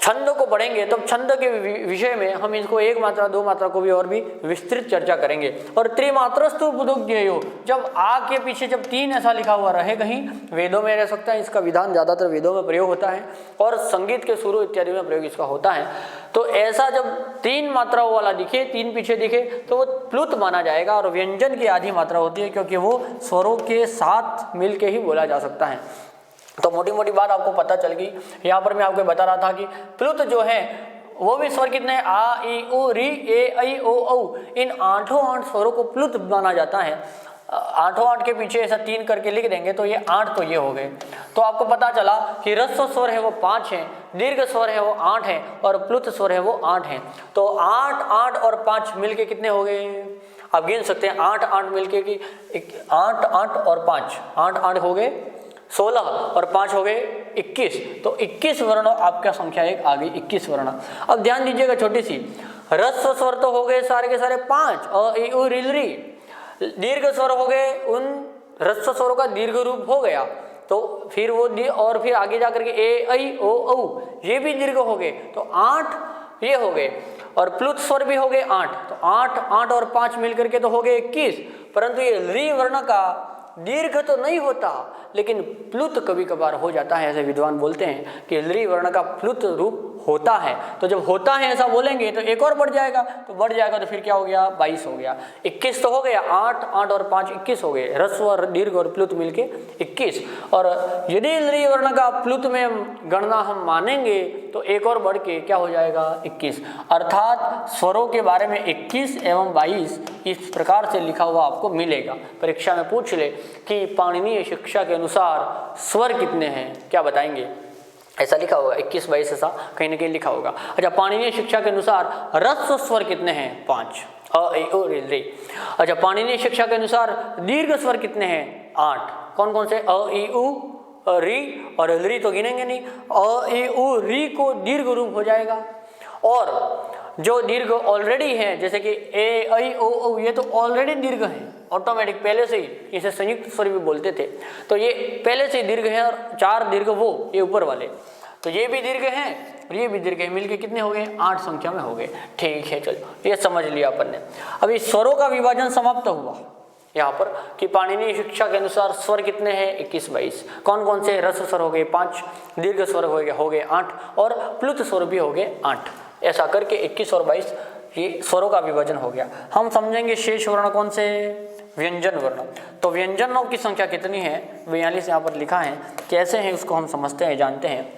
छंद को पढ़ेंगे तब छंद के विषय में हम इसको एक मात्रा 2 मात्रा को भी और भी विस्तृत चर्चा करेंगे। और त्रिमात्रस्तु बुधुज्ञेयो, जब आ के पीछे जब 3 ऐसा लिखा हुआ रहे, कहीं वेदों में रह सकता है, इसका विधान ज्यादातर वेदों में प्रयोग होता है और संगीत के सुरों इत्यादि में प्रयोग इसका होता है। तो ऐसा जब 3 मात्राओं वाला दिखे, 3 पीछे दिखे तो वो प्लुत माना जाएगा और व्यंजन की आधी मात्रा होती है, क्योंकि वो स्वरों के साथ मिल के ही बोला जा सकता है। तो मोटी मोटी बात आपको पता चल गई। यहाँ पर मैं आपको बता रहा था कि प्लुत जो है वो भी स्वर कितने हैं? आ, ई, उ, री, ए, ऐ, ओ, औ। इन 8 स्वरों को प्लुत माना जाता है। 8 के पीछे ऐसा 3 करके लिख देंगे तो ये 8 तो ये हो गए। तो आपको पता चला कि ह्रस्व स्वर है वो 5 है, दीर्घ स्वर है वो 8 है और प्लुत स्वर है वो 8 है। तो 8, 8 और 5 मिलके कितने हो गए? आप गिन सकते हैं। 8, 8 मिलके कि 8, 8 और 5, 8, 8 हो गए 16 और 5 हो गए 21। तो 21 वर्ण आपका संख्या एक आ गई, 21 वर्ण। अब ध्यान दीजिएगा, छोटी सी, ह्रस्व स्वर तो हो गए सारे के सारे 5, अ, ई, उ, री, री। दीर्घ स्वर हो गए, उन ह्रस्व स्वरों का दीर्घ रूप हो गया, तो फिर वो और फिर आगे जाकर के ए, ऐ, ओ, औ, ये भी दीर्घ हो गए, तो 8 ये हो गए। और प्लुत स्वर भी हो गए 8, तो 8, 8 और 5 मिलकर के तो हो गए 21। परंतु ये री वर्ण का दीर्घ तो नहीं होता, लेकिन प्लुत कभी कभार हो जाता है। ऐसे विद्वान बोलते हैं कि ली वर्ण का प्लुत रूप होता है। तो जब होता है ऐसा बोलेंगे तो एक और बढ़ जाएगा, तो बढ़ जाएगा तो फिर क्या हो गया? 22 हो गया। 21 तो हो गया, 8, 8 और 5 21 हो गए। ह्रस्व और दीर्घ और प्लुत मिलके 21। और यदि ली वर्ण का प्लुत में गणना हम मानेंगे तो एक और बढ़ के क्या हो जाएगा? 21। अर्थात स्वरों के बारे में 21 एवं 22 इस प्रकार से लिखा हुआ आपको मिलेगा। परीक्षा में पूछ ले कि पाणिनीय शिक्षा के अनुसार स्वर कितने हैं, क्या बताएंगे? ऐसा लिखा होगा 21, 22 ऐसा कहीं ना कहीं लिखा होगा। अच्छा, पाणिनीय शिक्षा के अनुसार ह्रस्व स्वर कितने हैं? 5, अ, ई, उ, री, रे। अच्छा, पाणिनीय शिक्षा के अनुसार दीर्घ स्वर कितने हैं? 8। कौन कौन से? अ, ई, उ, री और री तो गिनेंगे नहीं। अ, ई, उ, री को दीर्घ रूप हो जाएगा। और जो दीर्घ ऑलरेडी है, जैसे कि ए, ऐ, ओ, औ, ये तो ऑलरेडी दीर्घ है ऑटोमेटिक, पहले से ही। इसे संयुक्त स्वर भी बोलते थे। तो ये पहले से ही दीर्घ है, और 4 दीर्घ वो ये ऊपर वाले, तो ये भी दीर्घ है और ये भी दीर्घ है, मिलके कितने हो गए? 8 संख्या में हो गए। ठीक है, चलो ये समझ लिया अपन ने। अभी स्वरों का विभाजन समाप्त हुआ यहाँ पर कि पाणिनीय शिक्षा के अनुसार स्वर कितने हैं? 21, 22। कौन कौन से? ह्रस्व स्वर हो गए 5, दीर्घ स्वर हो गए 8 और प्लुत स्वर भी हो गए 8। ऐसा करके 21 और 22 ये स्वरों का विभाजन हो गया। हम समझेंगे शेष वर्ण कौन से? व्यंजन वर्ण। तो व्यंजनों की संख्या कितनी है? 42 यहाँ पर लिखा है। कैसे है उसको हम समझते हैं, जानते हैं।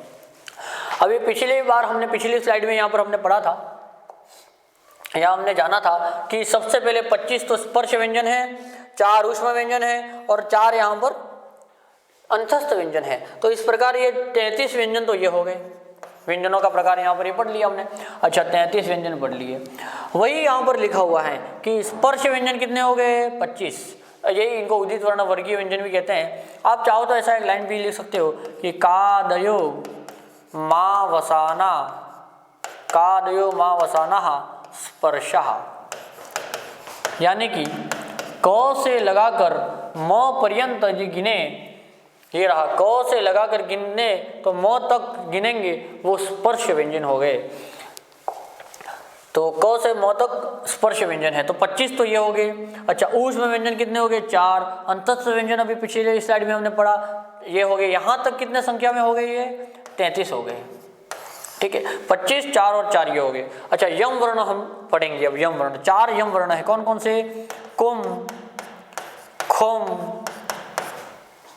अभी पिछली बार हमने पिछली स्लाइड में यहाँ पर हमने पढ़ा था, यहाँ हमने जाना था कि सबसे पहले 25 तो स्पर्श व्यंजन है, 4 ऊष्म व्यंजन है और 4 यहाँ पर अंतस्थ व्यंजन है। तो इस प्रकार ये 33 व्यंजन तो ये हो गए। व्यंजनों का प्रकार यहाँ पर ये पढ़ लिया हमने। अच्छा, 33 व्यंजन पढ़ लिए। वही यहाँ पर लिखा हुआ है कि स्पर्श व्यंजन कितने हो गए? 25। यही इनको उदित वर्ण वर्गीय व्यंजन भी कहते हैं। आप चाहो तो ऐसा एक लाइन भी लिख सकते हो कि कादयो मा वसाना, कादयो मा वसाना स्पर्शः। यानी कि क से लगाकर म पर्यंत जी गिने, ये रहा क से लगाकर गिनने तो म तक गिनेंगे, वो स्पर्श व्यंजन हो गए। तो क से म तक स्पर्श व्यंजन है, तो 25 तो ये हो गए। अच्छा, ऊष्म व्यंजन कितने हो गए? 4। अंतस्थ व्यंजन अभी पिछले स्लाइड में हमने पढ़ा, ये हो गए। यहाँ तक कितने संख्या में हो गए? ये 33 हो गए। ठीक है, 25, 4 और 4 ये हो गए। अच्छा, यम वर्ण हम पढ़ेंगे अब। यम वर्ण 4 यम वर्ण है, कौन कौन से? कुम, खुम,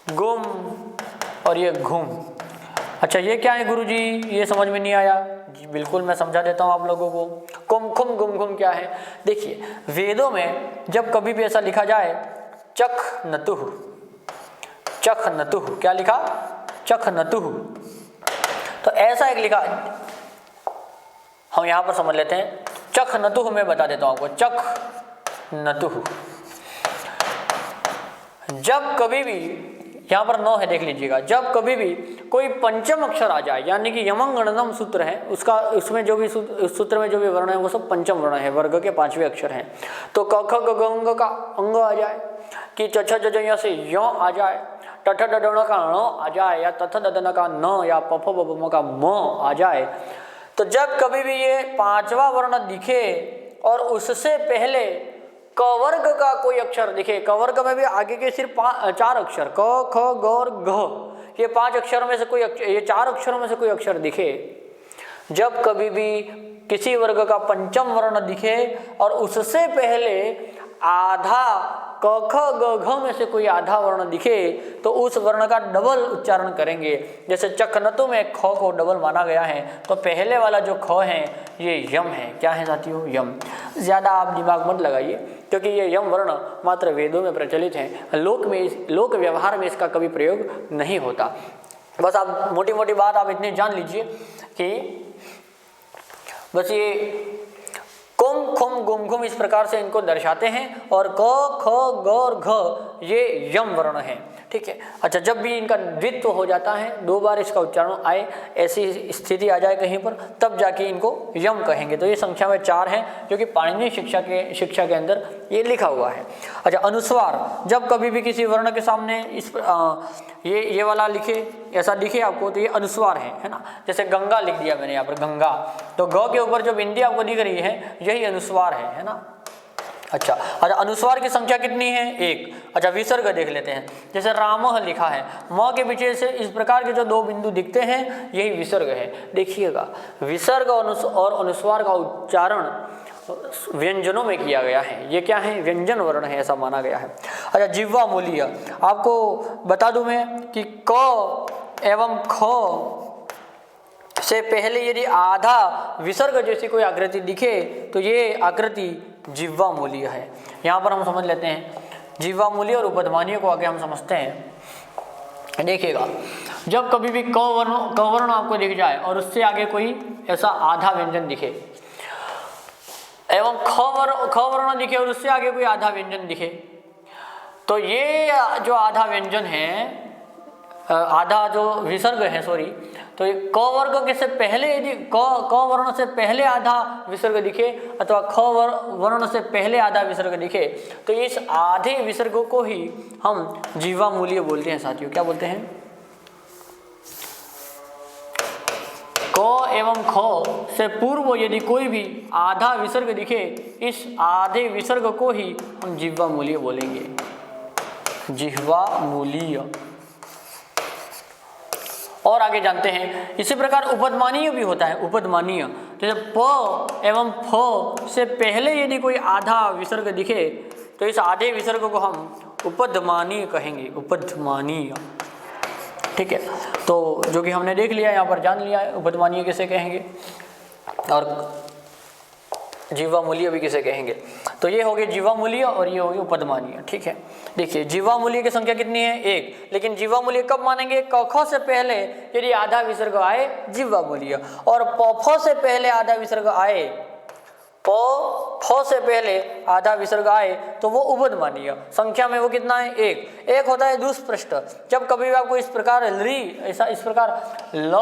गुम और ये घुम। अच्छा, ये क्या है गुरुजी? ये समझ में नहीं आया जी? बिल्कुल मैं समझा देता हूँ आप लोगों को। कुम, खुम, गुम, घुम क्या है? देखिए, वेदों में जब कभी भी ऐसा लिखा जाए चख नतुह, चख नतुह, क्या लिखा? चख नतुह, तो ऐसा एक लिखा, हम यहां पर समझ लेते हैं। चख नतुह मैं बता देता हूं आपको। चख नतुह, जब कभी भी, यहां पर 9 है देख लीजिएगा, जब कभी भी कोई पंचम अक्षर आ जाए, यानी कि यमं गणनम सूत्र है, उसका उसमें जो भी सूत्र में जो भी वर्ण है वो सब पंचम वर्ण है, वर्ग के 5वें अक्षर हैं। तो क ख ग घ ङ का अंग आ जाए, कि च छ ज ज य से य आ जाए, ट ठ ड ढ ण का ण आ जाए, या त थ द द न का न, या प फ ब भ म का म आ जाए, तो जब कभी भी ये 5वां वर्ण दिखे और उससे पहले क वर्ग का कोई अक्षर दिखे, क वर्ग में भी आगे के सिर्फ 4 अक्षर क ख ग और घ, ये 5 अक्षरों में से कोई ये 4 अक्षरों में से कोई अक्षर दिखे, जब कभी भी किसी वर्ग का पंचम वर्ण दिखे और उससे पहले आधा क ख ग घ में से कोई आधा वर्ण दिखे, तो उस वर्ण का डबल उच्चारण करेंगे। जैसे चखनतु में ख को डबल माना गया है, तो पहले वाला जो ख है ये यम है। क्या है साथियों? यम। ज़्यादा आप दिमाग मत लगाइए, क्योंकि ये यम वर्ण मात्र वेदों में प्रचलित है, लोक व्यवहार में इसका कभी प्रयोग नहीं होता। बस आप मोटी मोटी बात आप इतनी जान लीजिए कि बस ये कुम, खुम, गुम, घुम इस प्रकार से इनको दर्शाते हैं, और क ख ग और घ ये यम वर्ण है। ठीक है। अच्छा, जब भी इनका द्वित्व हो जाता है, 2 बार इसका उच्चारण आए, ऐसी स्थिति आ जाए कहीं पर, तब जाके इनको यम कहेंगे। तो ये संख्या में 4 है, जो कि पाणिनीय शिक्षा के अंदर ये लिखा हुआ है। अच्छा, अनुस्वार, जब कभी भी किसी वर्ण के सामने ये वाला लिखे, ऐसा दिखे आपको, तो ये अनुस्वार है ना। जैसे गंगा लिख दिया मैंने यहाँ पर, गंगा, तो ग के ऊपर जो बिंदी आपको दिख रही है यही अनुस्वार है ना। अच्छा, अनुस्वार की संख्या कितनी है? 1। अच्छा, विसर्ग देख लेते हैं। जैसे रामः लिखा है, म के पीछे से इस प्रकार के जो 2 बिंदु दिखते हैं यही विसर्ग है। देखिएगा, विसर्ग और अनुस्वार का उच्चारण व्यंजनों में किया गया है। ये क्या है? व्यंजन वर्ण है, ऐसा माना गया है। अच्छा, जिह्वा मूलीय, आपको बता दूं मैं कि क एवं ख से पहले यदि आधा विसर्ग जैसी कोई आकृति दिखे, तो ये आकृति जिह्वा मूलीय है। यहाँ पर हम समझ लेते हैं जिह्वा मूलीय और उपध्मानीय को आगे हम समझते हैं। देखिएगा, जब कभी भी क वर्ण आपको दिख जाए और उससे आगे कोई ऐसा आधा व्यंजन दिखे, एवं ख वर्ण दिखे और उससे आगे कोई आधा व्यंजन दिखे, तो ये जो आधा व्यंजन है, आधा जो विसर्ग है, सॉरी, तो ये क वर्ग के से पहले यदि क वर्ण से पहले आधा विसर्ग दिखे अथवा ख वर्ण से पहले आधा विसर्ग दिखे, तो इस आधे विसर्गों को ही हम जिह्वा मूलीय बोलते हैं साथियों। क्या बोलते हैं? क एवं ख से पूर्व यदि कोई भी आधा विसर्ग दिखे, इस आधे विसर्ग को ही हम जिह्वा मूलीय बोलेंगे, जिह्वा मूलीय। और आगे जानते हैं, इसी प्रकार उपध्मानीय भी होता है। उपध्मानीय, जैसे प एवं फ से पहले यदि कोई आधा विसर्ग दिखे, तो इस आधे विसर्ग को हम उपध्मानीय कहेंगे, उपध्मानीय। ठीक है, तो जो कि हमने देख लिया, यहाँ पर जान लिया है उपध्मानीय किसे कहेंगे और जिह्वा मूलीय भी किसे कहेंगे। तो ये हो गए जिह्वा मूलीय और ये हो गए उपध्मानीय। ठीक है, देखिए जिह्वा मूलीय की संख्या कितनी है? 1। लेकिन जिह्वा मूलीय कब मानेंगे? क ख से पहले यदि आधा विसर्ग आए जिह्वा मूलीय, और प फ से पहले आधा विसर्ग आए फ से पहले आधा विसर्ग आए तो वो उबदमानीय। संख्या में वो कितना है? एक होता है दुष्पृष्ट। जब कभी भी आपको इस प्रकार ऐसा इस प्रकार ल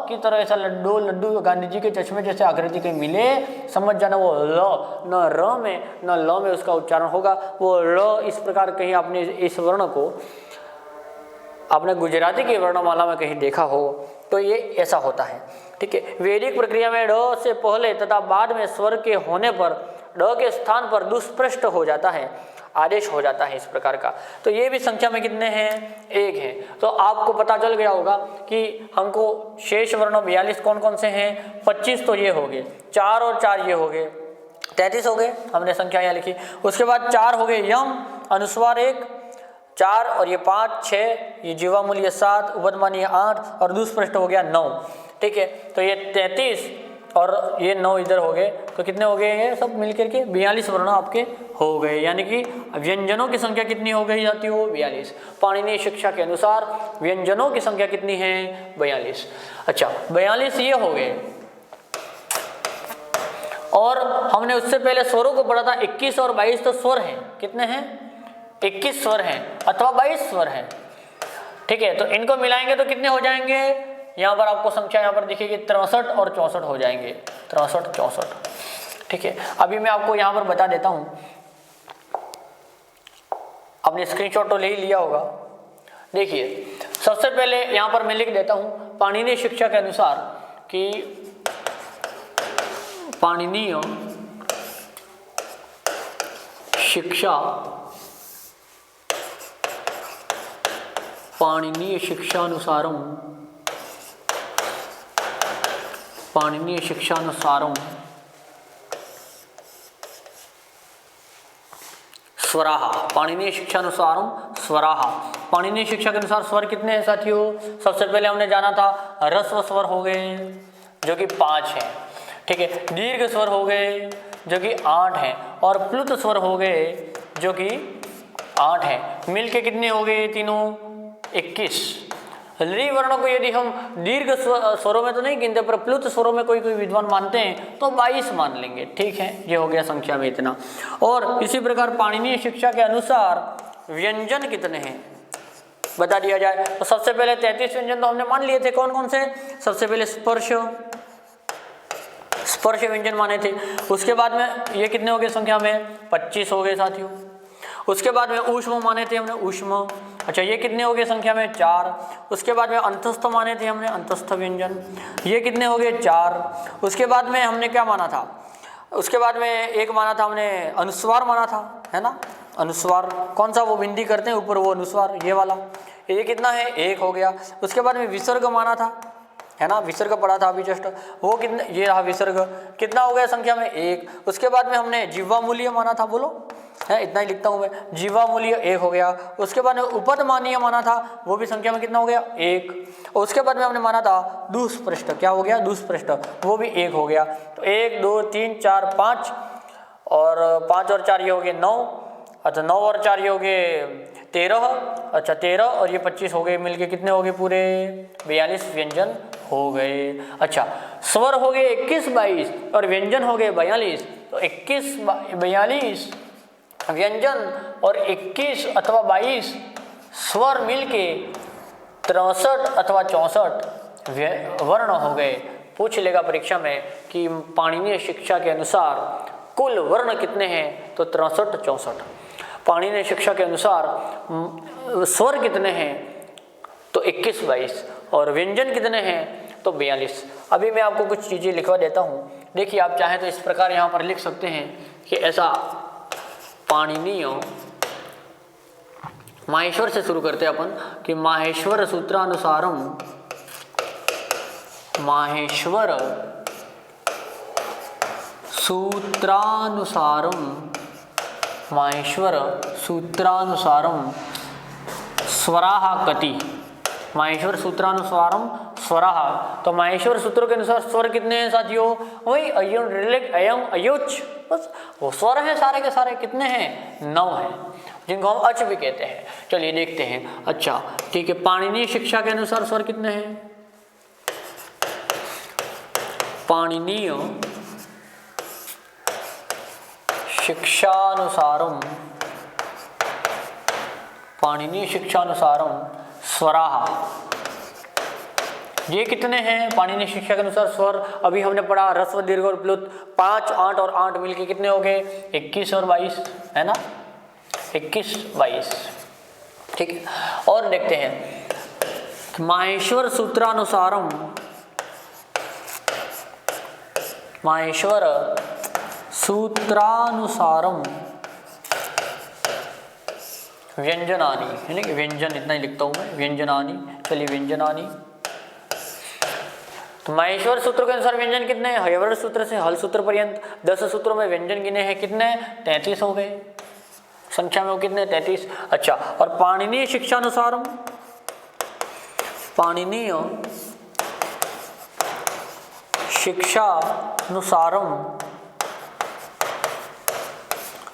की तरह ऐसा लड्डू गांधी जी के चश्मे जैसे आकृति के मिले, समझ जाना वो ल, न र में न ल में उसका उच्चारण होगा। वो ल इस प्रकार कहीं आपने इस वर्ण को आपने गुजराती की वर्णमाला में कहीं देखा हो तो ये ऐसा होता है। ठीक है, वैदिक प्रक्रिया में ड से पहले तथा बाद में स्वर के होने पर ड के स्थान पर दुष्पृष्ट हो जाता है, आदेश हो जाता है इस प्रकार का। तो ये भी संख्या में कितने हैं? 1 है। तो आपको पता चल गया होगा कि हमको शेष वर्ण 42 कौन कौन से हैं? 25 तो ये हो गए, 4 और 4 ये हो गए, 33 हो गए, हमने संख्या यहाँ लिखी। उसके बाद 4 हो गए यम, अनुस्वार 1, 4 और ये 5, 6, ये जीवा मूल्य 7, उपदमानीय 8 और दुष्पृष्ट हो गया 9। ठीक है, तो ये 33 और ये 9 इधर हो गए, तो कितने हो गए? ये सब मिलकर के 42 वर्ण आपके हो गए। यानी कि व्यंजनों की संख्या कितनी हो गई जाती हो? 42। पाणिनीय शिक्षा के अनुसार व्यंजनों की संख्या कितनी है? 42। अच्छा, 42 ये हो गए। और हमने उससे पहले स्वरों को पढ़ा था, 21 और 22 तो स्वर हैं। कितने हैं? 21 स्वर हैं अथवा 22 स्वर हैं। ठीक है, तो इनको मिलाएंगे तो कितने हो जाएंगे? यहाँ पर आपको संख्या यहाँ पर दिखेगी 63 और 64 हो जाएंगे, 63, 64। ठीक है, अभी मैं आपको यहाँ पर बता देता हूँ, आपने स्क्रीनशॉट तो ले ही लिया होगा। देखिए, सबसे पहले यहाँ पर मैं लिख देता हूँ पाणिनीय शिक्षा के अनुसार कि पाणिनीय शिक्षा, पाणिनीय शिक्षानुसारम, पाणिनीय शिक्षानुसारम स्वराः, पाणिनीय शिक्षानुसारम स्वराः। पाणिनीय शिक्षा के अनुसार स्वर कितने हैं साथियों? सबसे पहले हमने जाना था ह्रस्व स्वर हो गए जो कि 5 हैं। ठीक है, दीर्घ स्वर हो गए जो कि 8 हैं और प्लुत स्वर हो गए जो कि 8 हैं। मिलके कितने हो गए तीनों? 21। ली वर्ण को यदि हम दीर्घ स्वरों में तो नहीं गिनते, पर प्लुत स्वरों में कोई विद्वान मानते हैं तो 22 मान लेंगे। ठीक है, ये हो गया संख्या में इतना। और इसी प्रकार पाणिनीय शिक्षा के अनुसार व्यंजन कितने हैं बता दिया जाए। तो सबसे पहले 33 व्यंजन तो हमने मान लिए थे। कौन कौन से? सबसे पहले स्पर्श व्यंजन माने थे। उसके बाद में ये कितने हो गए संख्या में? 25 हो गए साथियों। उसके बाद में ऊष्म माने थे हमने, ऊष्म। अच्छा, ये कितने हो गए संख्या में? 4। उसके बाद में अंतस्थ माने थे हमने, अंतस्थ व्यंजन। ये कितने हो गए? 4। उसके बाद में हमने क्या माना था? उसके बाद में एक माना था हमने, अनुस्वार माना था, है ना? अनुस्वार कौन सा? वो बिंदी करते हैं ऊपर, वो अनुस्वार, ये वाला। ये कितना है? 1 हो गया। उसके बाद में विसर्ग माना था, है ना? विसर्ग पढ़ा था अभी जस्ट, वो कितने? ये रहा विसर्ग। कितना हो गया संख्या में? 1। उसके बाद में हमने जीवा मूल्य माना था, बोलो, है इतना ही लिखता हूं मैं, जीवा मूल्य 1 हो गया। उसके बाद में उपदमानीय माना था, वो भी संख्या में कितना हो गया? 1। उसके बाद में हमने माना था दुष्पृष्ट, क्या हो गया? दुष्पृष्ट, वो भी 1 हो गया। तो 1, 2, 3, 4, 5 और 5 और 4 ये हो गए 9। अच्छा, 9 और 4 ये हो गए 13। अच्छा, 13 और ये 25 हो गए, मिलके कितने हो गए पूरे? 42 व्यंजन हो गए। अच्छा, स्वर हो गए 21, 22 और व्यंजन हो गए 42। तो 21, 42 व्यंजन और 21 अथवा 22 स्वर मिलके 63 अथवा 64 वर्ण हो गए। पूछ लेगा परीक्षा में कि पाणिनीय शिक्षा के अनुसार कुल वर्ण कितने हैं? तो 63, 64। पाणिनीय शिक्षा के अनुसार स्वर कितने हैं? तो 21, 22 और व्यंजन कितने हैं? तो 42। अभी मैं आपको कुछ चीज़ें लिखवा देता हूँ। देखिए, आप चाहें तो इस प्रकार यहाँ पर लिख सकते हैं कि ऐसा पाणिनीय, माहेश्वर से शुरू करते हैं अपन कि माहेश्वर सूत्रानुसारम, माहेश्वर सूत्रानुसारम, माहेश्वर सूत्रानुसारम स्वराः कति, माहेश्वर सूत्रानुसारम स्वराः। तो माहेश्वर सूत्रों के अनुसार स्वर कितने हैं साथियों? वही अयम, रिलेक, अयम, अयोच, बस वो स्वर हैं सारे के सारे। कितने हैं? 9 हैं, जिनको हम अच भी कहते हैं। चलिए देखते हैं। अच्छा, ठीक है, पाणिनीय शिक्षा के अनुसार स्वर कितने हैं? पाणिनीय शिक्षानुसारम, पाणिनीय शिक्षानुसारम स्वराः। ये कितने हैं पाणिनीय शिक्षा के अनुसार स्वर? अभी हमने पढ़ा ह्रस्व दीर्घ और प्लुत, 5, 8 और 8 मिलके कितने हो गए? 21 और 22, है ना, 21, 22। ठीक है, और देखते हैं माहेश्वर सूत्रानुसारम, माहेश्वर सूत्रानुसारम व्यंजनानि, है ना, व्यंजन इतना ही लिखता हूं मैं, व्यंजनानि। चलिए व्यंजनानि, तो माहेश्वर सूत्र के अनुसार व्यंजन कितने हैं? हयवर्ण सूत्र से हल सूत्र पर्यंत 10 सूत्रों में व्यंजन गिने हैं, कितने? 33 हो गए संख्या में, वो कितने? 33। अच्छा, और पाणिनीय शिक्षानुसारम, पाणिनीय शिक्षानुसारम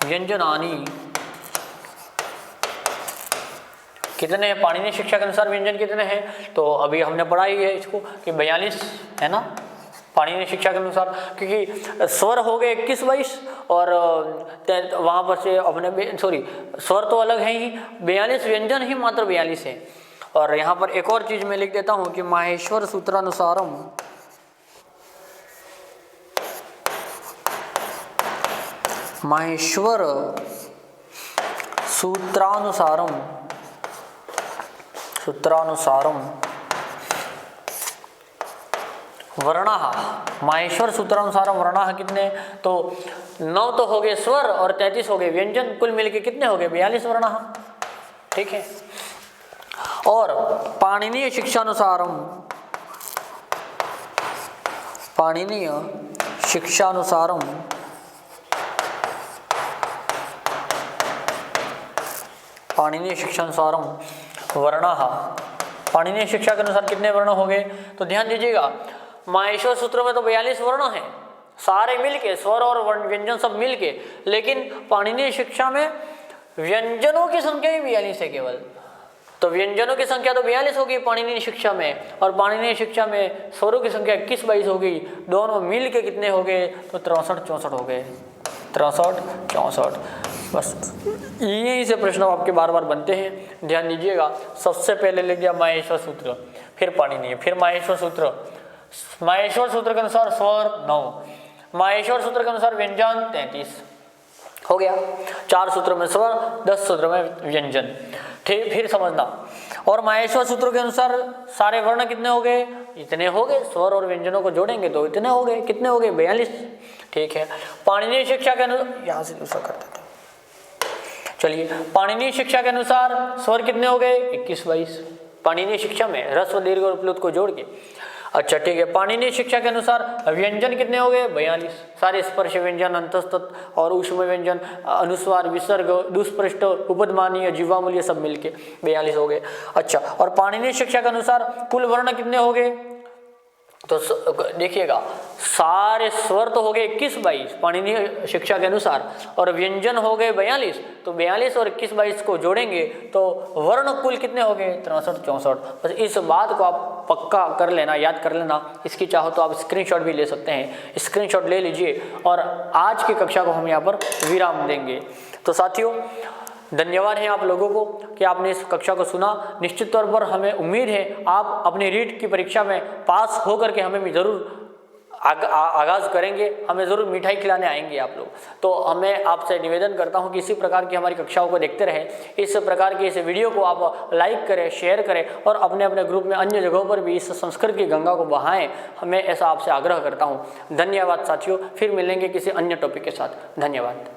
व्यंजनानि कितने हैं? पाणिनीय शिक्षा के अनुसार व्यंजन कितने हैं? तो अभी हमने पढ़ा ही है इसको कि 42, है ना, पाणिनीय शिक्षा के अनुसार, क्योंकि स्वर हो गए 21, 22 और वहाँ पर से अपने सॉरी स्वर तो अलग है ही, 42 व्यंजन ही मात्र 42 है। और यहाँ पर एक और चीज मैं लिख देता हूँ कि माहेश्वर सूत्रानुसारम, माहेश्वर सूत्रानुसारम, सूत्रानुसारम वर्णाः, माहेश्वर सूत्रानुसारम वर्णाः कितने? तो 9 तो हो गए स्वर और 33 हो गए व्यंजन, कुल मिलके कितने हो गए? 42 वर्णाः। ठीक है, और पाणिनीय शिक्षानुसारम, पाणिनीय शिक्षानुसारम पाणिनीय शिक्षानुसारम वर्णाः, पाणिनीय शिक्षा के अनुसार कितने वर्ण हो गए? तो ध्यान दीजिएगा, माहेश्वर सूत्र में तो 42 वर्ण हैं सारे मिलके, स्वर और व्यंजन सब मिलके, लेकिन पाणिनीय शिक्षा में व्यंजनों की संख्या ही 42 है केवल। तो व्यंजनों की संख्या तो 42 होगी पाणिनीय शिक्षा में, और पाणिनीय शिक्षा में स्वरों की संख्या 21, 22 होगी, दोनों मिल के कितने हो गए? तो 63, 64 हो गए, 63, 64। बस यही से प्रश्न आपके बार बार बनते हैं, ध्यान दीजिएगा। सबसे पहले ले गया माहेश्वर सूत्र, फिर पाणिनीय, फिर माहेश्वर सूत्र। माहेश्वर सूत्र के अनुसार स्वर 9, माहेश्वर सूत्र के अनुसार व्यंजन 33 हो गया, 4 सूत्रों में स्वर, 10 सूत्रों में व्यंजन। ठीक, फिर समझना, और माहेश्वर सूत्रों के अनुसार सारे वर्ण कितने हो गए? इतने हो गए, स्वर और व्यंजनों को जोड़ेंगे तो इतने हो गए, कितने हो गए? 42। ठीक है, पाणिनीय शिक्षा के अनुसार, यहाँ से दूसरा करते थे, चलिए, पाणिनीय शिक्षा के अनुसार स्वर कितने हो गए? 21, 22 पाणिनीय शिक्षा में, ह्रस्व दीर्घ और प्लुत को जोड़ के। अच्छा ठीक है, पाणिनीय शिक्षा के अनुसार व्यंजन कितने हो गए? 42, सारे स्पर्श व्यंजन, अंतस्तत और ऊष्म व्यंजन, अनुस्वार, विसर्ग, दुष्पृष्ठ, उपदमानीय, जीवामूल्य सब मिलके 42 हो गए। अच्छा, और पाणिनीय शिक्षा के अनुसार कुल वर्ण कितने हो गए? तो देखिएगा, सारे स्वर तो हो गए 21, 22 पाणिनीय शिक्षा के अनुसार, और व्यंजन हो गए 42, तो 42 और 21, 22 को जोड़ेंगे तो वर्ण कुल कितने हो गए? 63, 64। बस इस बात को आप पक्का कर लेना, याद कर लेना। इसकी चाहो तो आप स्क्रीनशॉट भी ले सकते हैं, स्क्रीनशॉट ले लीजिए, और आज की कक्षा को हम यहाँ पर विराम देंगे। तो साथियों, धन्यवाद है आप लोगों को कि आपने इस कक्षा को सुना। निश्चित तौर पर हमें उम्मीद है आप अपनी रीट की परीक्षा में पास होकर के हमें ज़रूर आगाज़ करेंगे, हमें ज़रूर मिठाई खिलाने आएंगे आप लोग। तो हमें आपसे निवेदन करता हूं कि इसी प्रकार की हमारी कक्षाओं को देखते रहें, इस प्रकार की इस वीडियो को आप लाइक करें, शेयर करें, और अपने अपने ग्रुप में अन्य जगहों पर भी इस संस्कृत की गंगा को बहाएं। मैं ऐसा आपसे आग्रह करता हूँ। धन्यवाद साथियों, फिर मिलेंगे किसी अन्य टॉपिक के साथ। धन्यवाद।